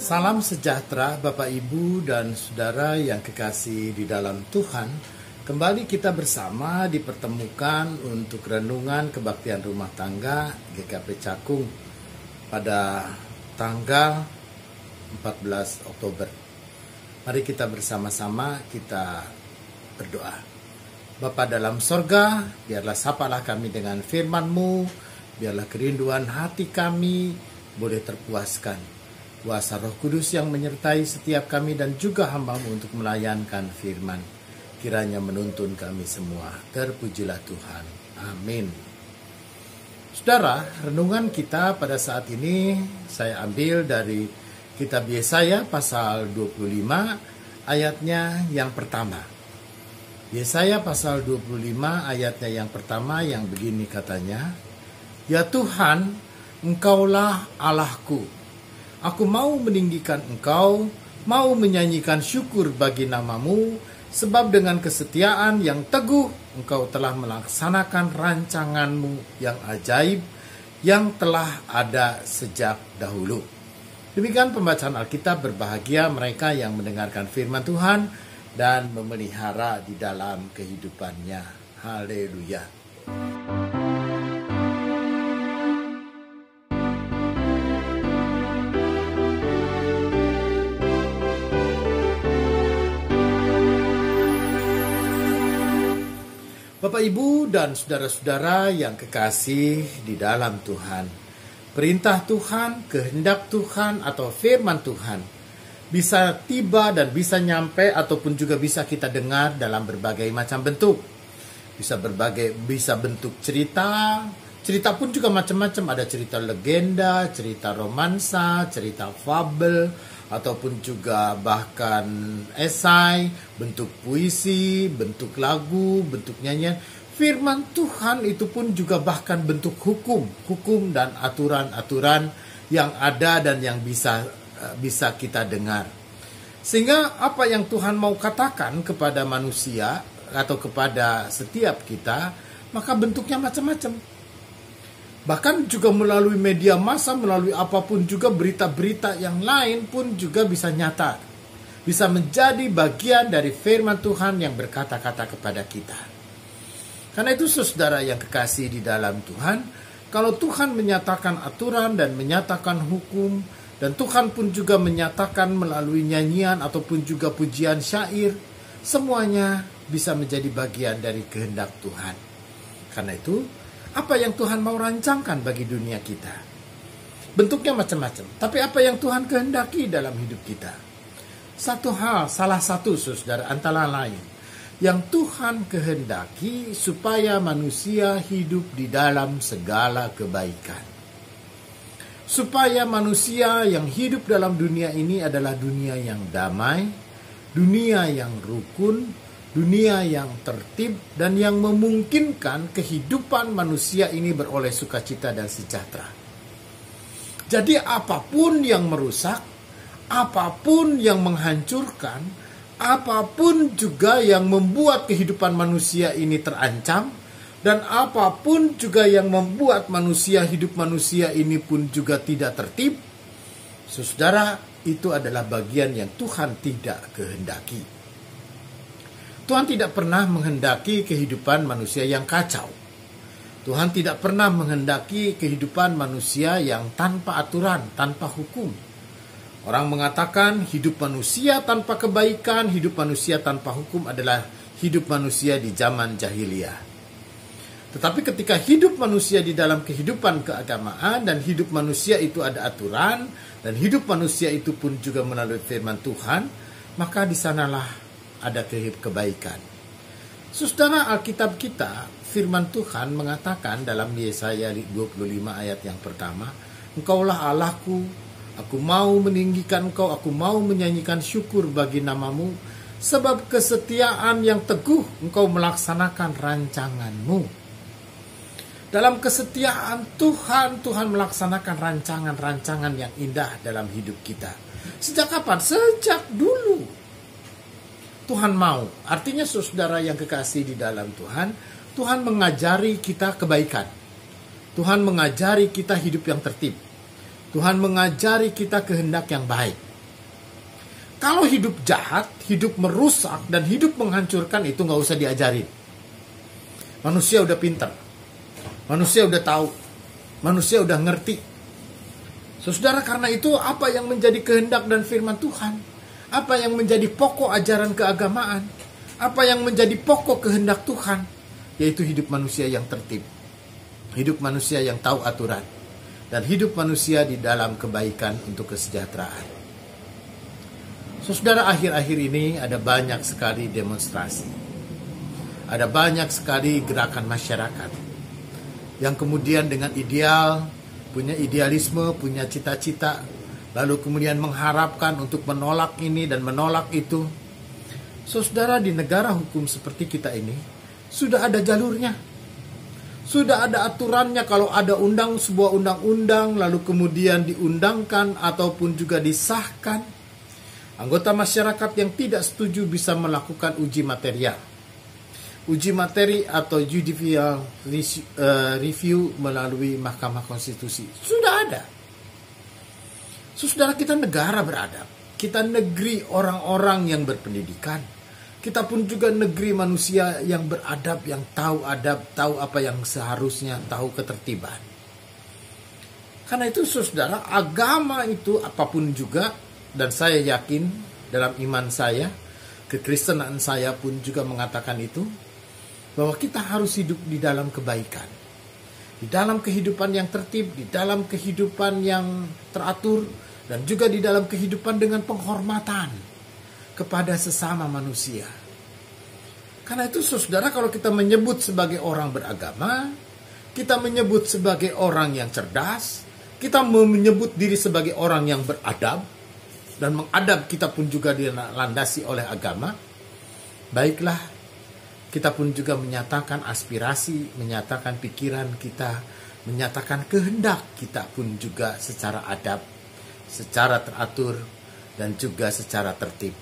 Salam sejahtera Bapak Ibu dan Saudara yang kekasih di dalam Tuhan. Kembali kita bersama dipertemukan untuk renungan kebaktian rumah tangga GKP Cakung pada tanggal 14 Oktober. Mari kita bersama-sama kita berdoa. Bapa dalam sorga, biarlah sapalah kami dengan firman-Mu, biarlah kerinduan hati kami boleh terpuaskan. Kuasa Roh Kudus yang menyertai setiap kami dan juga hamba-Mu untuk melayankan firman. Kiranya menuntun kami semua. Terpujilah Tuhan. Amin. Saudara, renungan kita pada saat ini saya ambil dari kitab Yesaya pasal 25 ayatnya yang pertama. Yesaya pasal 25 ayatnya yang pertama yang begini katanya, "Ya Tuhan, Engkaulah Allahku. Aku mau meninggikan Engkau, mau menyanyikan syukur bagi nama-Mu, sebab dengan kesetiaan yang teguh Engkau telah melaksanakan rancangan-Mu yang ajaib, yang telah ada sejak dahulu." Demikian pembacaan Alkitab. Berbahagia mereka yang mendengarkan firman Tuhan dan memelihara di dalam kehidupannya. Haleluya. Bapak, Ibu, dan saudara-saudara yang kekasih di dalam Tuhan, perintah Tuhan, kehendak Tuhan, atau firman Tuhan bisa tiba dan bisa nyampe ataupun juga bisa kita dengar dalam berbagai macam bentuk. Bisa bentuk cerita pun juga macam-macam. Ada cerita legenda, cerita romansa, cerita fabel, ataupun juga bahkan esai, bentuk puisi, bentuk lagu, bentuk nyanyian. Firman Tuhan itu pun juga bahkan bentuk hukum dan aturan-aturan yang ada dan yang bisa kita dengar. Sehingga apa yang Tuhan mau katakan kepada manusia atau kepada setiap kita, maka bentuknya macam-macam. Bahkan juga melalui media massa, melalui apapun juga berita-berita yang lain pun juga bisa nyata. Bisa menjadi bagian dari firman Tuhan yang berkata-kata kepada kita. Karena itu saudara yang kekasih di dalam Tuhan, kalau Tuhan menyatakan aturan dan menyatakan hukum, dan Tuhan pun juga menyatakan melalui nyanyian ataupun juga pujian syair, semuanya bisa menjadi bagian dari kehendak Tuhan. Karena itu, apa yang Tuhan mau rancangkan bagi dunia kita? Bentuknya macam-macam. Tapi apa yang Tuhan kehendaki dalam hidup kita? Salah satu saudara antara lain, yang Tuhan kehendaki supaya manusia hidup di dalam segala kebaikan. Supaya manusia yang hidup dalam dunia ini adalah dunia yang damai, dunia yang rukun, dunia yang tertib, dan yang memungkinkan kehidupan manusia ini beroleh sukacita dan sejahtera. Jadi apapun yang merusak, apapun yang menghancurkan, apapun juga yang membuat kehidupan manusia ini terancam, dan apapun juga yang membuat hidup manusia ini pun juga tidak tertib, saudara, itu adalah bagian yang Tuhan tidak kehendaki. Tuhan tidak pernah menghendaki kehidupan manusia yang kacau. Tuhan tidak pernah menghendaki kehidupan manusia yang tanpa aturan, tanpa hukum. Orang mengatakan hidup manusia tanpa kebaikan, hidup manusia tanpa hukum adalah hidup manusia di zaman jahiliyah. Tetapi ketika hidup manusia di dalam kehidupan keagamaan dan hidup manusia itu ada aturan dan hidup manusia itu pun juga melalui firman Tuhan, maka di sanalah ada kebaikan. Saudara, Alkitab kita, firman Tuhan mengatakan dalam Yesaya 25 ayat yang pertama, "Engkaulah Allahku, aku mau meninggikan Engkau, aku mau menyanyikan syukur bagi nama-Mu, sebab kesetiaan yang teguh Engkau melaksanakan rancangan-Mu." Dalam kesetiaan Tuhan melaksanakan rancangan-rancangan yang indah dalam hidup kita. Sejak kapan? Sejak dulu. Tuhan mau. Artinya saudara yang kekasih di dalam Tuhan, Tuhan mengajari kita kebaikan. Tuhan mengajari kita hidup yang tertib. Tuhan mengajari kita kehendak yang baik. Kalau hidup jahat, hidup merusak, dan hidup menghancurkan itu nggak usah diajarin. Manusia udah pintar, manusia udah tahu, manusia udah ngerti. Saudara, karena itu apa yang menjadi kehendak dan firman Tuhan? Apa yang menjadi pokok ajaran keagamaan? Apa yang menjadi pokok kehendak Tuhan? Yaitu hidup manusia yang tertib, hidup manusia yang tahu aturan, dan hidup manusia di dalam kebaikan untuk kesejahteraan. Saudara, akhir-akhir ini ada banyak sekali demonstrasi. Ada banyak sekali gerakan masyarakat yang kemudian dengan ideal, punya idealisme, punya cita-cita, lalu kemudian mengharapkan untuk menolak ini dan menolak itu. Saudara, di negara hukum seperti kita ini, sudah ada jalurnya. Sudah ada aturannya. Kalau ada sebuah undang-undang, lalu kemudian diundangkan ataupun juga disahkan, anggota masyarakat yang tidak setuju bisa melakukan uji material. Uji materi atau judicial review melalui Mahkamah Konstitusi. Sudah ada. Saudara, kita negara beradab. Kita negeri orang-orang yang berpendidikan. Kita pun juga negeri manusia yang beradab, yang tahu adab, tahu apa yang seharusnya, tahu ketertiban. Karena itu saudara, agama itu apapun juga, dan saya yakin dalam iman saya, kekristenan saya pun juga mengatakan itu, bahwa kita harus hidup di dalam kebaikan, di dalam kehidupan yang tertib, di dalam kehidupan yang teratur, dan juga di dalam kehidupan dengan penghormatan kepada sesama manusia. Karena itu saudara, kalau kita menyebut sebagai orang beragama, kita menyebut sebagai orang yang cerdas, kita menyebut diri sebagai orang yang beradab, dan mengadab kita pun juga dilandasi oleh agama, baiklah, kita pun juga menyatakan aspirasi, menyatakan pikiran kita, menyatakan kehendak kita pun juga secara adab, secara teratur, dan juga secara tertib.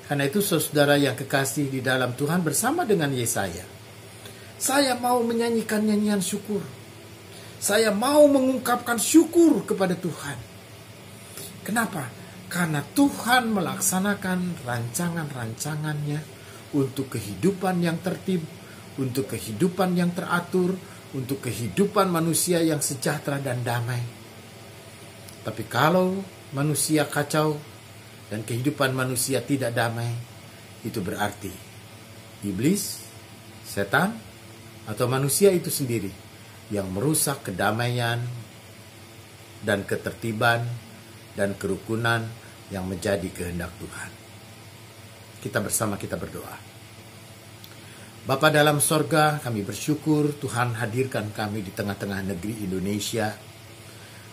Karena itu saudara yang kekasih di dalam Tuhan, bersama dengan Yesaya, saya mau menyanyikan nyanyian syukur. Saya mau mengungkapkan syukur kepada Tuhan. Kenapa? Karena Tuhan melaksanakan rancangan-rancangannya untuk kehidupan yang tertib, untuk kehidupan yang teratur, untuk kehidupan manusia yang sejahtera dan damai. Tapi kalau manusia kacau dan kehidupan manusia tidak damai, itu berarti iblis, setan, atau manusia itu sendiri yang merusak kedamaian dan ketertiban dan kerukunan yang menjadi kehendak Tuhan. Kita bersama kita berdoa. Bapa dalam sorga, kami bersyukur Tuhan hadirkan kami di tengah-tengah negeri Indonesia,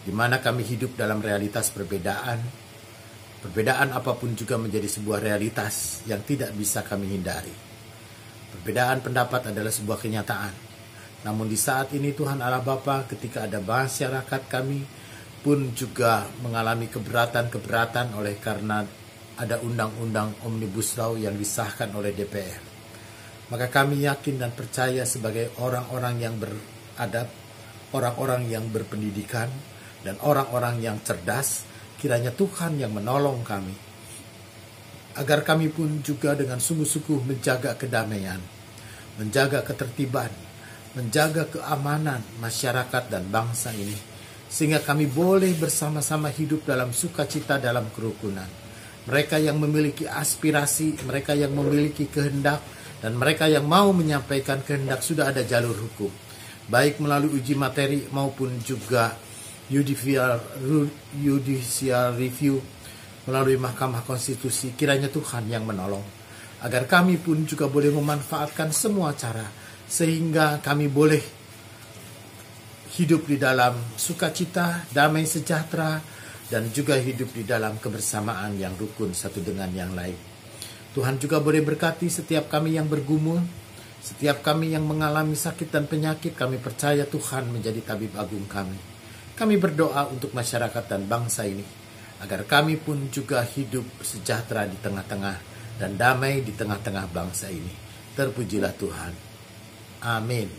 di mana kami hidup dalam realitas perbedaan. Perbedaan apapun juga menjadi sebuah realitas yang tidak bisa kami hindari. Perbedaan pendapat adalah sebuah kenyataan. Namun di saat ini Tuhan Allah Bapa, ketika ada masyarakat kami pun juga mengalami keberatan-keberatan oleh karena ada undang-undang Omnibus Law yang disahkan oleh DPR. Maka kami yakin dan percaya sebagai orang-orang yang beradab, orang-orang yang berpendidikan, dan orang-orang yang cerdas, kiranya Tuhan yang menolong kami, agar kami pun juga dengan sungguh-sungguh menjaga kedamaian, menjaga ketertiban, menjaga keamanan masyarakat dan bangsa ini, sehingga kami boleh bersama-sama hidup dalam sukacita, dalam kerukunan. Mereka yang memiliki aspirasi, mereka yang memiliki kehendak, dan mereka yang mau menyampaikan kehendak, sudah ada jalur hukum, baik melalui uji materi maupun juga judicial review melalui Mahkamah Konstitusi. Kiranya Tuhan yang menolong, agar kami pun juga boleh memanfaatkan semua cara, sehingga kami boleh hidup di dalam sukacita, damai sejahtera, dan juga hidup di dalam kebersamaan yang rukun satu dengan yang lain. Tuhan juga boleh berkati setiap kami yang bergumul, setiap kami yang mengalami sakit dan penyakit. Kami percaya Tuhan menjadi tabib agung kami. Kami berdoa untuk masyarakat dan bangsa ini, agar kami pun juga hidup sejahtera di tengah-tengah dan damai di tengah-tengah bangsa ini. Terpujilah Tuhan. Amin.